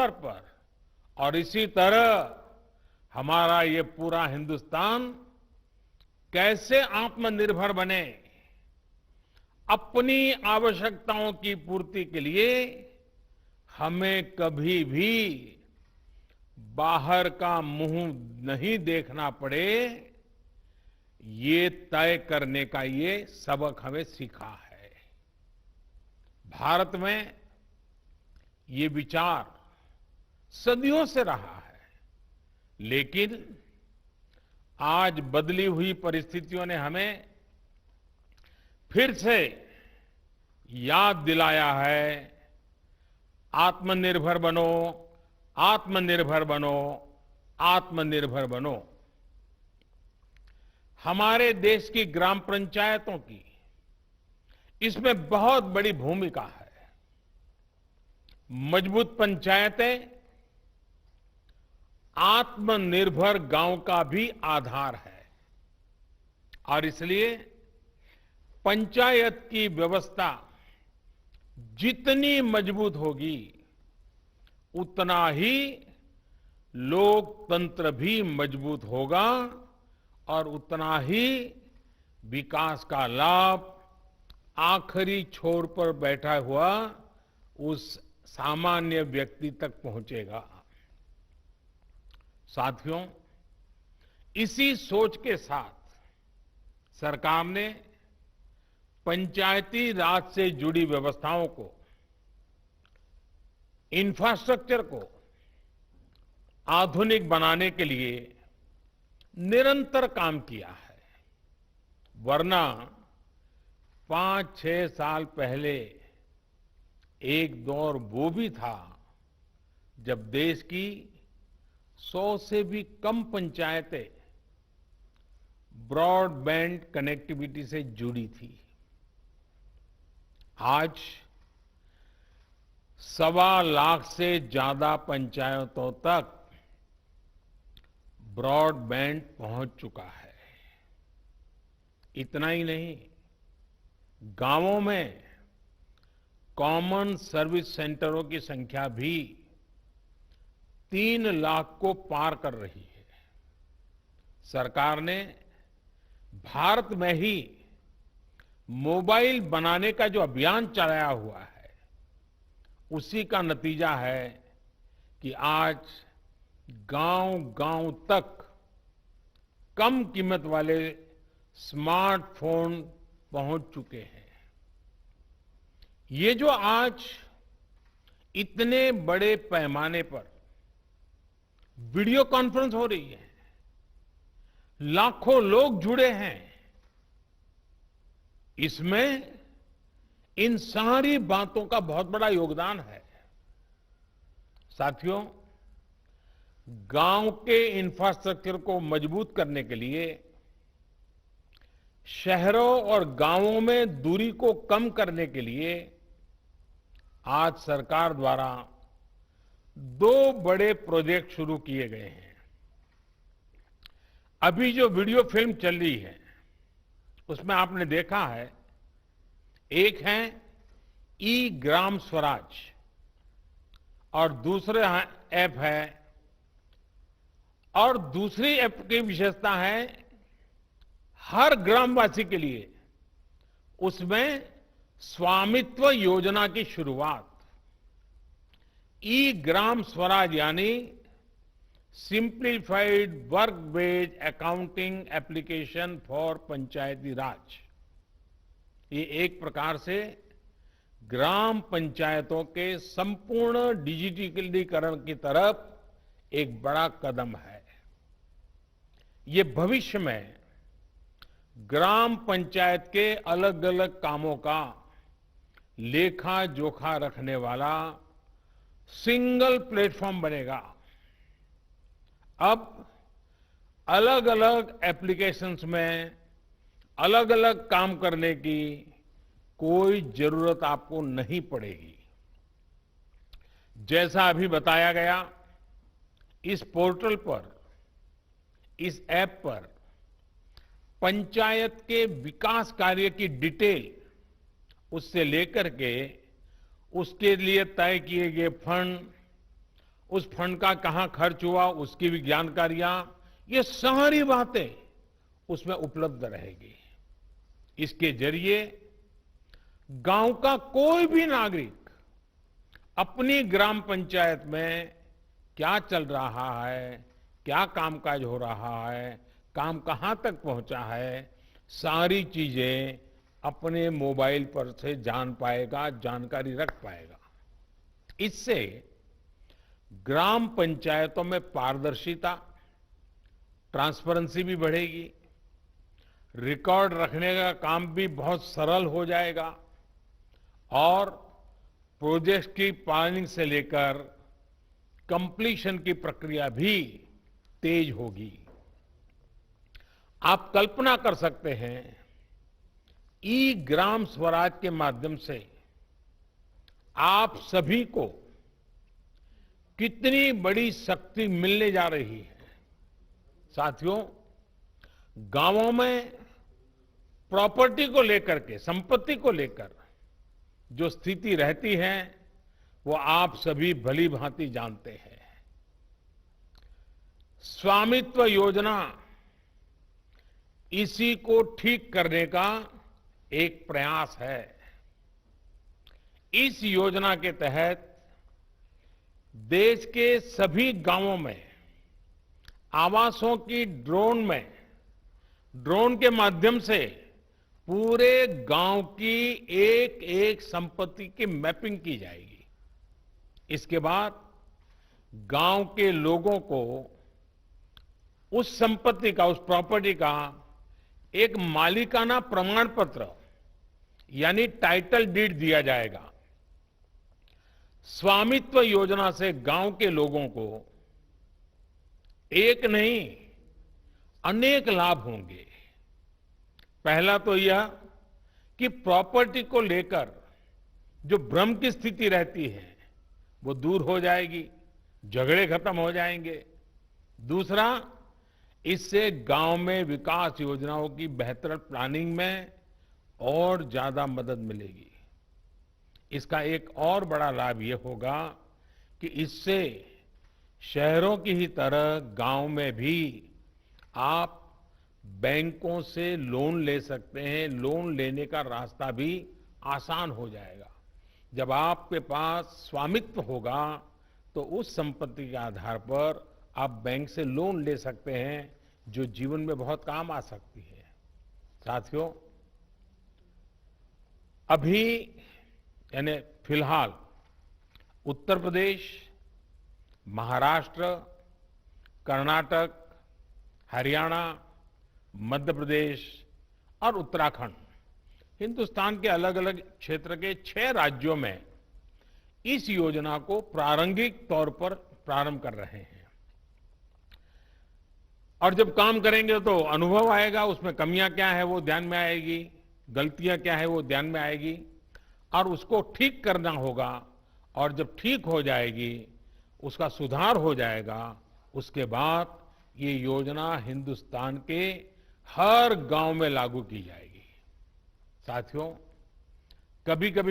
स्तर पर और इसी तरह हमारा ये पूरा हिंदुस्तान कैसे आत्मनिर्भर बने, अपनी आवश्यकताओं की पूर्ति के लिए हमें कभी भी बाहर का मुंह नहीं देखना पड़े, ये तय करने का ये सबक हमें सीखा है। भारत में ये विचार सदियों से रहा है, लेकिन आज बदली हुई परिस्थितियों ने हमें फिर से याद दिलाया है, आत्मनिर्भर बनो, आत्मनिर्भर बनो, आत्मनिर्भर बनो। हमारे देश की ग्राम पंचायतों की इसमें बहुत बड़ी भूमिका है। मजबूत पंचायतें आत्मनिर्भर गांव का भी आधार है और इसलिए पंचायत की व्यवस्था जितनी मजबूत होगी, उतना ही लोकतंत्र भी मजबूत होगा और उतना ही विकास का लाभ आखिरी छोर पर बैठा हुआ उस सामान्य व्यक्ति तक पहुंचेगा। साथियों, इसी सोच के साथ सरकार ने पंचायती राज से जुड़ी व्यवस्थाओं को, इंफ्रास्ट्रक्चर को आधुनिक बनाने के लिए निरंतर काम किया है। वरना 5-6 साल पहले एक दौर वो भी था जब देश की 100 से भी कम पंचायतें ब्रॉडबैंड कनेक्टिविटी से जुड़ी थी। आज 1.25 लाख से ज्यादा पंचायतों तक ब्रॉडबैंड पहुंच चुका है। इतना ही नहीं, गांवों में कॉमन सर्विस सेंटरों की संख्या भी 3 लाख को पार कर रही है। सरकार ने भारत में ही मोबाइल बनाने का जो अभियान चलाया हुआ है, उसी का नतीजा है कि आज गांव-गांव तक कम कीमत वाले स्मार्टफोन पहुंच चुके हैं। ये जो आज इतने बड़े पैमाने पर वीडियो कॉन्फ्रेंस हो रही है, लाखों लोग जुड़े हैं, इसमें इन सारी बातों का बहुत बड़ा योगदान है। साथियों, गांव के इंफ्रास्ट्रक्चर को मजबूत करने के लिए, शहरों और गांवों में दूरी को कम करने के लिए आज सरकार द्वारा 2 बड़े प्रोजेक्ट शुरू किए गए हैं। अभी जो वीडियो फिल्म चल रही है, उसमें आपने देखा है, एक है ई ग्राम स्वराज और दूसरा ऐप है, और दूसरी ऐप की विशेषता है हर ग्रामवासी के लिए उसमें स्वामित्व योजना की शुरुआत। ई ग्राम स्वराज यानी simplified work based accounting application for Panchayati Raj. ये एक प्रकार से ग्राम पंचायतों के संपूर्ण डिजिटलीकरण की तरफ एक बड़ा कदम है। ये भविष्य में ग्राम पंचायत के अलग अलग कामों का लेखा जोखा रखने वाला सिंगल प्लेटफॉर्म बनेगा। अब अलग अलग एप्लीकेशंस में अलग अलग काम करने की कोई जरूरत आपको नहीं पड़ेगी। जैसा अभी बताया गया, इस पोर्टल पर, इस ऐप पर पंचायत के विकास कार्य की डिटेल, उससे लेकर के उसके लिए तय किए गए फंड उस फंड का कहां खर्च हुआ उसकी भी जानकारियां, ये सारी बातें उसमें उपलब्ध रहेगी। इसके जरिए गांव का कोई भी नागरिक अपनी ग्राम पंचायत में क्या चल रहा है, क्या कामकाज हो रहा है, काम कहां तक पहुंचा है, सारी चीजें अपने मोबाइल पर से जान पाएगा, जानकारी रख पाएगा। इससे ग्राम पंचायतों में पारदर्शिता, ट्रांसपेरेंसी भी बढ़ेगी, रिकॉर्ड रखने का काम भी बहुत सरल हो जाएगा और प्रोजेक्ट की प्लानिंग से लेकर कंप्लीशन की प्रक्रिया भी तेज होगी। आप कल्पना कर सकते हैं, ई ग्राम स्वराज के माध्यम से आप सभी को कितनी बड़ी शक्ति मिलने जा रही है। साथियों, गांवों में प्रॉपर्टी को लेकर के, संपत्ति को लेकर जो स्थिति रहती है वो आप सभी भली भांति जानते हैं। स्वामित्व योजना इसी को ठीक करने का एक प्रयास है। इस योजना के तहत देश के सभी गांवों में आवासों की ड्रोन के माध्यम से पूरे गांव की एक एक संपत्ति की मैपिंग की जाएगी। इसके बाद गांव के लोगों को उस संपत्ति का, उस प्रॉपर्टी का एक मालिकाना प्रमाण पत्र यानी टाइटल डीड दिया जाएगा। स्वामित्व योजना से गांव के लोगों को एक नहीं अनेक लाभ होंगे। पहला तो यह कि प्रॉपर्टी को लेकर जो भ्रम की स्थिति रहती है वो दूर हो जाएगी, झगड़े खत्म हो जाएंगे। दूसरा, इससे गांव में विकास योजनाओं की बेहतर प्लानिंग में और ज्यादा मदद मिलेगी। इसका एक और बड़ा लाभ ये होगा कि इससे शहरों की ही तरह गांव में भी आप बैंकों से लोन ले सकते हैं। लोन लेने का रास्ता भी आसान हो जाएगा। जब आपके पास स्वामित्व होगा तो उस संपत्ति के आधार पर आप बैंक से लोन ले सकते हैं, जो जीवन में बहुत काम आ सकती है। साथियों, अभी यानी फिलहाल उत्तर प्रदेश, महाराष्ट्र, कर्नाटक, हरियाणा, मध्य प्रदेश और उत्तराखंड, हिंदुस्तान के अलग अलग क्षेत्र के 6 राज्यों में इस योजना को प्रारंभिक तौर पर प्रारंभ कर रहे हैं। और जब काम करेंगे तो अनुभव आएगा, उसमें कमियां क्या है वो ध्यान में आएगी, गलतियां क्या है वो ध्यान में आएगी और उसको ठीक करना होगा। और जब ठीक हो जाएगी, उसका सुधार हो जाएगा, उसके बाद ये योजना हिंदुस्तान के हर गांव में लागू की जाएगी। साथियों, कभी कभी